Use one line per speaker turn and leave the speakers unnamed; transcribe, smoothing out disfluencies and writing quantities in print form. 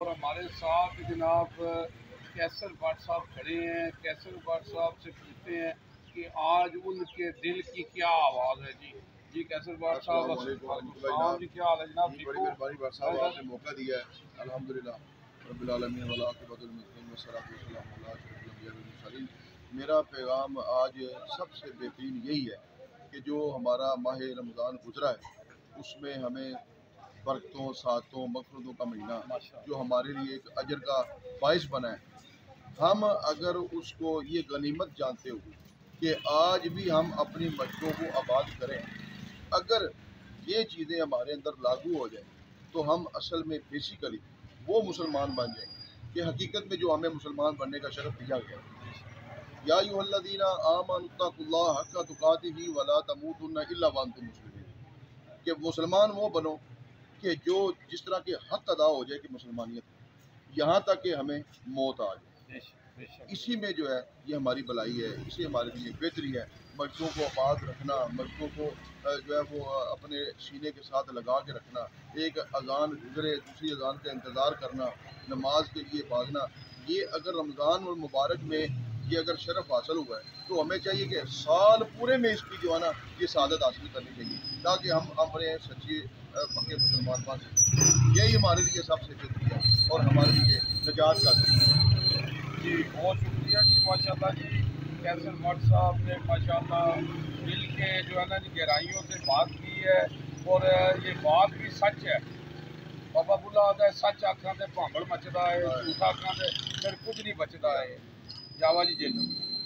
اور ہمارے ساتھ جناب قیصر صاحب کھڑے ہیں۔ قیصر صاحب سے پوچھتے ہیں کہ آج ان کے دل کی کیا آواز ہے۔ جی قیصر صاحب، السلام، جی کیا حال ہے جناب؟
بڑی مہربانی صاحب، آپ نے موقع دیا ہے۔ الحمدللہ رب العلمین والعاقبۃ للمتقین والصلاۃ والسلام علی اشرف الانبیاء والمرسلین۔ میرا پیغام آج سب سے بہترین یہی ہے کہ جو ہمارا ماہ رمضان گزرا ہے اس میں ہمیں برکتوں، سعادتوں، مغفرتوں کا مہینہ جو ہمارے لیے ایک اجر کا باعث بنا ہے، ہم اگر اس کو یہ غنیمت جانتے ہوئے کہ آج بھی ہم اپنی مسجدوں کو آباد کریں، اگر یہ چیزیں ہمارے اندر لاگو ہو جائیں تو ہم اصل میں بیسیکلی وہ مسلمان بن جائیں گے کہ حقیقت میں جو ہمیں مسلمان بننے کا شرف دیا گیا ہے۔ یا ایھا الذین آمنوا اتقوا اللہ حق تقاتہ ولا تموتن الا وانتم مسلمون، کہ مسلمان وہ بنو کہ جو جس طرح کے حق ادا ہو جائے کہ مسلمانیت، یہاں تک کہ ہمیں موت آ جائے۔ اسی میں جو ہے یہ ہماری بلائی ہے، اسی ہمارے لیے بہتری ہے۔ مسجدوں کو آباد رکھنا، مسجدوں کو جو ہے وہ اپنے سینے کے ساتھ لگا کے رکھنا، ایک اذان گزرے دوسری اذان کا انتظار کرنا، نماز کے لیے بھاگنا، یہ اگر رمضان المبارک میں یہ اگر شرف حاصل ہوا ہے تو ہمیں چاہیے کہ سال پورے میں اس کی جو ہے نا یہ سعادت حاصل کرنی چاہیے تاکہ ہم اپنے سچے پکے مسلمان بن سکیں۔ یہی ہمارے لیے سب سے بہتری ہے اور ہمارے لیے نجات کا ذریعہ ہے۔
جی بہت شکریہ جی، ماشاء جی قیصر صاحب نے ماشاء دل کے جو ہے نا گہرائیوں سے بات کی ہے، اور یہ بات بھی سچ ہے۔ بابا بلا آتا ہے سچ آکھاں تے بھانبڑ مچدا ہے، جھوٹا آکھاں تے پھر کچھ نہیں بچدا ہے۔ آواز جہلم۔